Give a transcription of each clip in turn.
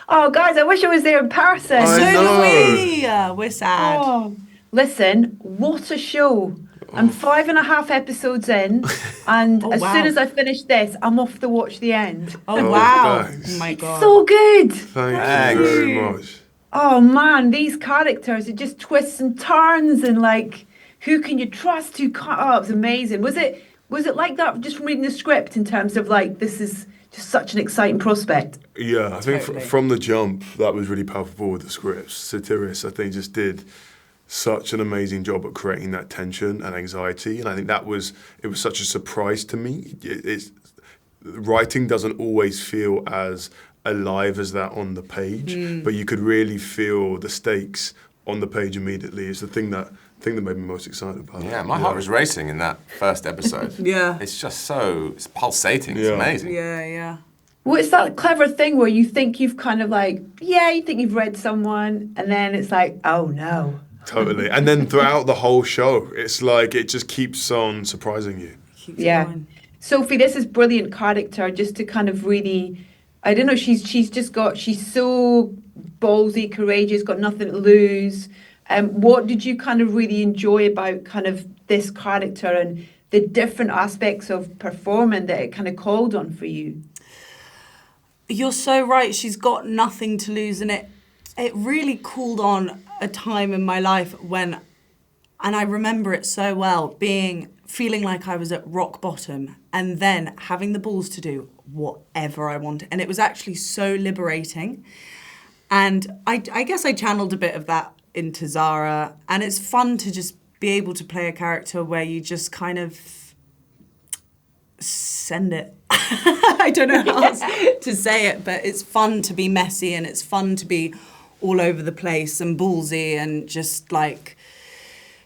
Oh, guys, I wish I was there in person. I So know. do we. We're sad. Oh, listen, what a show. I'm 5.5 episodes in, and Oh, as wow. soon as I finish this, I'm off to watch the end. Oh, Oh, wow. thanks. Oh, my It's God. so good. Thank you very much. Oh man, these characters, it just twists and turns and like who can you trust, who can't. Oh, it's amazing. Was it like that just from reading the script in terms of like this is just such an exciting prospect? Yeah, I think Totally. from the jump, that was really powerful with the scripts. Satiris, I think, just did such an amazing job at creating that tension and anxiety, and I think it was such a surprise to me. Writing doesn't always feel as alive as that on the page, but you could really feel the stakes on the page immediately. It's the thing that made me most excited about it. Yeah, my heart was racing in that first episode. Yeah. It's just it's pulsating. It's Yeah. amazing. Yeah. Well, it's that clever thing where you think you've kind of like, yeah, you think you've read someone, and then it's like, oh no. Totally. And then throughout the whole show, it's like it just keeps on surprising you. Keeps Yeah. going. Sophie, this is brilliant character just to kind of really, I don't know, she's so ballsy, courageous, got nothing to lose. What did you kind of really enjoy about kind of this character and the different aspects of performing that it kind of called on for you? You're so right. She's got nothing to lose, and it really called on a time in my life when, and I remember it so well, feeling like I was at rock bottom and then having the balls to do whatever I wanted. And it was actually so liberating. And I guess I channeled a bit of that into Zara. And it's fun to just be able to play a character where you just kind of send it. I don't know how else to say it, but it's fun to be messy and it's fun to be all over the place and ballsy and just like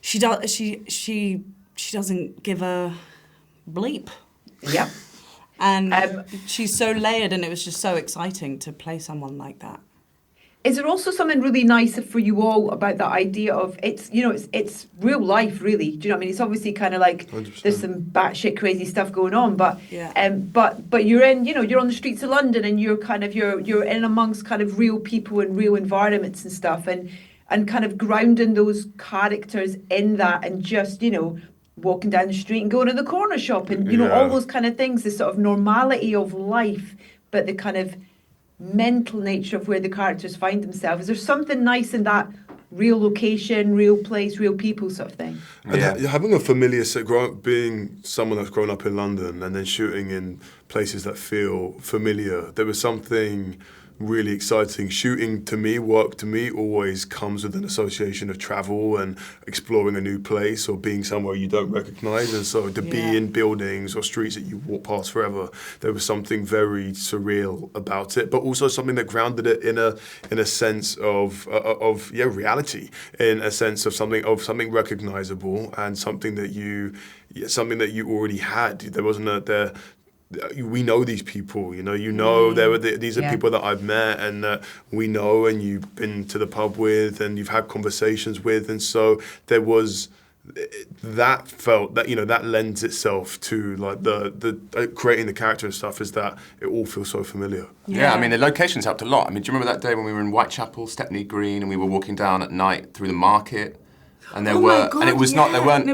she doesn't give a bleep. Yep. And she's so layered, and it was just so exciting to play someone like that. Is there also something really nice for you all about that idea of it's real life, really? Do you know what I mean? It's obviously kind of like 100%. there's some batshit crazy stuff going on, but Yeah. but you're you're on the streets of London and you're in amongst kind of real people and real environments and stuff, and kind of grounding those characters in that, and just walking down the street and going to the corner shop and all those kind of things, the sort of normality of life, but the kind of mental nature of where the characters find themselves. Is there something nice in that real location, real place, real people sort of thing? And Yeah. having a familiar set, being someone that's grown up in London and then shooting in places that feel familiar, there was something really exciting. Shooting work to me always comes with an association of travel and exploring a new place or being somewhere you don't recognize. And so to be in buildings or streets that you walk past forever, there was something very surreal about it, but also something that grounded it in a sense of reality, in a sense of something recognizable and something that you already had. There wasn't we know these people, these are people that I've met and that we know and you've been to the pub with and you've had conversations with, and so there was that that lends itself to like the creating the character and stuff, is that it all feels so familiar. Yeah, I mean, the locations helped a lot. I mean, do you remember that day when we were in Whitechapel, Stepney Green, and we were walking down at night through the market? And there Oh my God, there weren't and it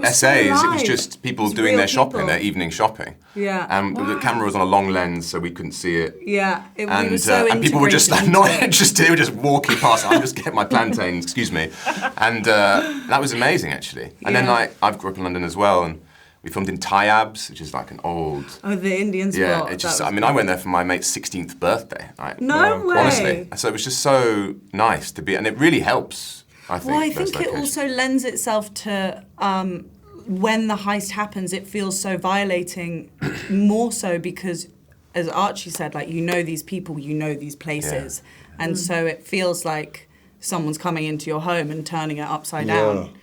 was so essays, it was live. just people It was doing real their shopping, people. their evening shopping. Yeah. And the camera was on a long lens, so we couldn't see it. Yeah, we And, were so and people were just integrated not into it. they were just walking past. I'm just getting my plantains, excuse me, and that was amazing actually. And then Yeah. I grew up in London as well, and we filmed in Tayabs, which is like an old. Oh, the Indian spot. Yeah, it just. that I was mean, I went there for my mate's 16th birthday. Right? No way. Honestly, so it was just so nice to be, and it really helps. I think. Well, I those think it locations. also lends itself to when the heist happens, it feels so violating, more so because, as Archie said, like these people, these places, and so it feels like someone's coming into your home and turning it upside down.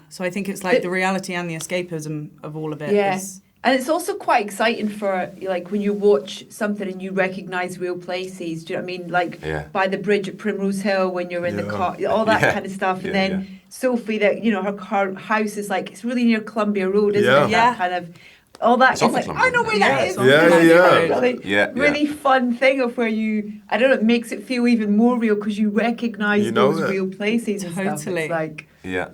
So I think it's like the reality and the escapism of all of it. is- And it's also quite exciting for, like, when you watch something and you recognise real places, do you know what I mean? Like, by the bridge at Primrose Hill when you're in the car, all that kind of stuff. And then Sophie, that, her house is like, it's really near Columbia Road, isn't it? Yeah. That kind of, all that. It's Sausage like, lumping. I know where that is. Yeah. Really fun thing of where you, I don't know, it makes it feel even more real because you recognise You know those it. real places and stuff. Totally. It's like, Yeah.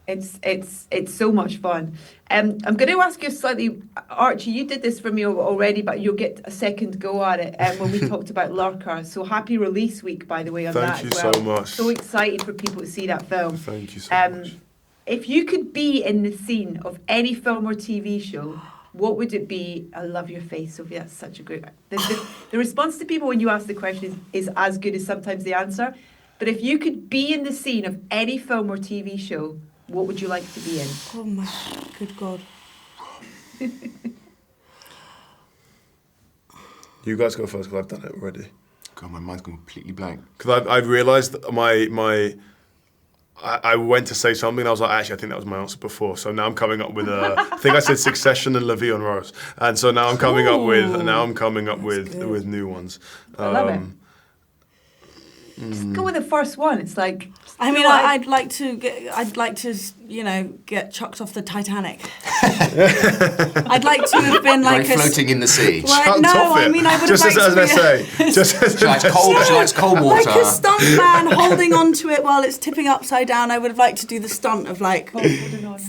it's so much fun. I'm going to ask you slightly, Archie, you did this for me already, but you'll get a second go at it when we talked about Lurker. So happy release week, by the way, on that Thank as you well. so much. So excited for people to see that film. Thank you so much. If you could be in the scene of any film or TV show, what would it be? I love your face, Sophie. That's such a great... The response to people when you ask the question is as good as sometimes the answer. But if you could be in the scene of any film or TV show, what would you like to be in? Oh my good God. You guys go first because I've done it already. God, my mind's gone completely blank. Because I've realised that I went to say something and I was like, actually, I think that was my answer before. So now I'm coming up with I think I said Succession and La Vie en Rose. And so now I'm coming up with new ones. I love it. Just go with the first one. It's like... I mean, I'd like to, get chucked off the Titanic. I'd like to have been like floating in the sea. Well, Chucked no, off I it. mean, I would Just have liked as to they be say. Just as She likes cold water. like a stuntman holding onto it while it's tipping upside down. I would have liked to do the stunt of like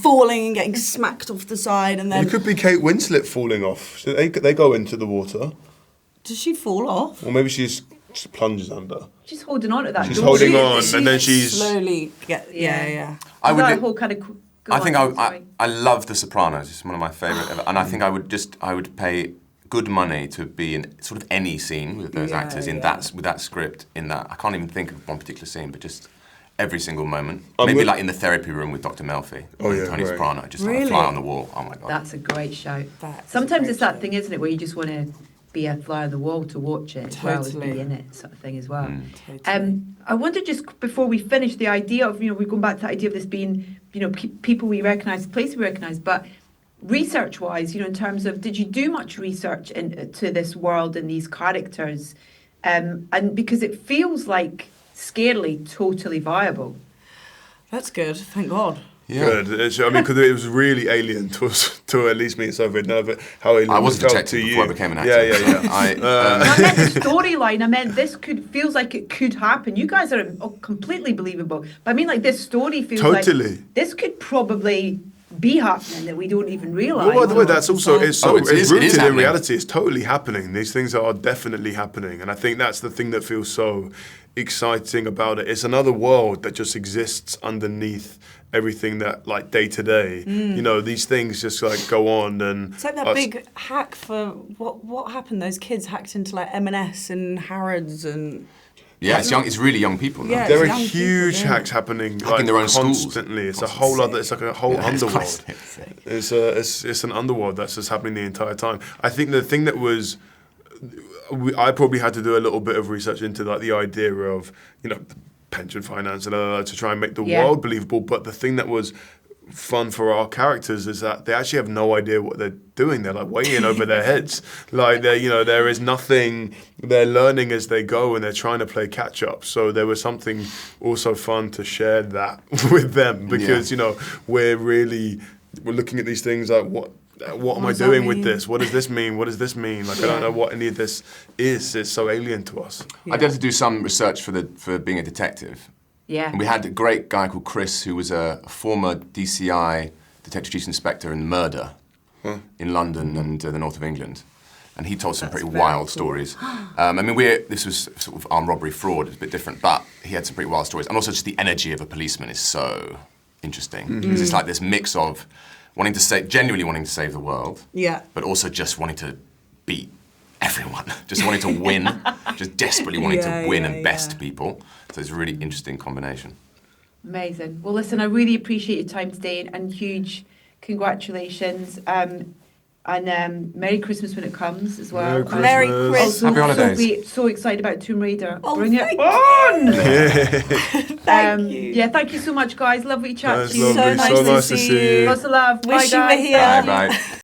falling and getting smacked off the side, and then You could be Kate Winslet falling off. So they go into the water. does she fall off? Or maybe she just plunges under. She's holding on to that. She's don't holding she? on, and then she's... slowly get I would. That whole kind of... I love The Sopranos. It's one of my favourite ever, and I think I would pay good money to be in sort of any scene with those actors in that with that script in that. I can't even think of one particular scene, but just every single moment. Maybe like in the therapy room with Dr. Melfi. Oh, yeah, Tony right. Soprano, just like Really? a fly on the wall. Oh my god. That's a great shout. That's Sometimes a great it's that shout. thing, isn't it, where you just want to be a fly on the wall to watch it as well as be Totally. in it, sort of thing as well. Totally. I wonder just before we finish the idea of, we're going back to the idea of this being, people we recognise, places we recognise, but research-wise, in terms of, did you do much research into this world and these characters? And because it feels like scarily totally viable. That's good. Thank God. Good. Because it was really alien to us, to at least me and Sophie. None of it, how alien I was a felt detective to before you. I became an actor. Yeah. I meant the storyline. I meant this feels like it could happen. You guys are completely believable. But I mean, like, this story feels Totally. like this could probably be happening that we don't even realise. Well, by the way, that's also it's it rooted is in happening. reality. It's totally happening. These things are definitely happening, and I think that's the thing that feels so exciting about it. It's another world that just exists underneath everything that, like, day to day. These things just like go on, and It's like that big hack for what happened. Those kids hacked into like M&S and Harrods and Yeah, it's young. It's really young people now. Yeah. there are young people huge doing hacks happening Hacking their own schools. constantly. It's a whole other. It's like a whole Yeah, it's underworld. quite It's an underworld that's just happening the entire time. I think the thing that was, I probably had to do a little bit of research into like the idea of pension finance and to try and make the world believable. But the thing that was fun for our characters is that they actually have no idea what they're doing. They're like way in over their heads. Like there is nothing. They're learning as they go, and they're trying to play catch up. So there was something also fun to share that with them because we're looking at these things like what am I does that doing with mean? this? What does this mean? What does this mean? Like I don't know what any of this is. It's so alien to us. I did have to do some research for being a detective. Yeah. And we had a great guy called Chris, who was a former DCI Detective Chief Inspector in murder in London and the north of England. And he told some pretty wild stories. This was sort of armed robbery fraud, it's a bit different, but he had some pretty wild stories. And also just the energy of a policeman is so interesting. Because it's like this mix of genuinely wanting to save the world, but also just wanting to beat everyone, just wanting to win, just desperately wanting to win and best people. So it's a really interesting combination. Amazing. Well, listen, I really appreciate your time today, and huge congratulations. And Merry Christmas when it comes as well. Merry Christmas. Happy holidays. So, so excited about Tomb Raider. Oh, Bring it thank on! Thank you. Yeah, thank you so much, guys. Lovely chat That's to you. lovely. So nice So to nice to see see you. Lots of love. Wish Bye, you were guys. here. Bye bye.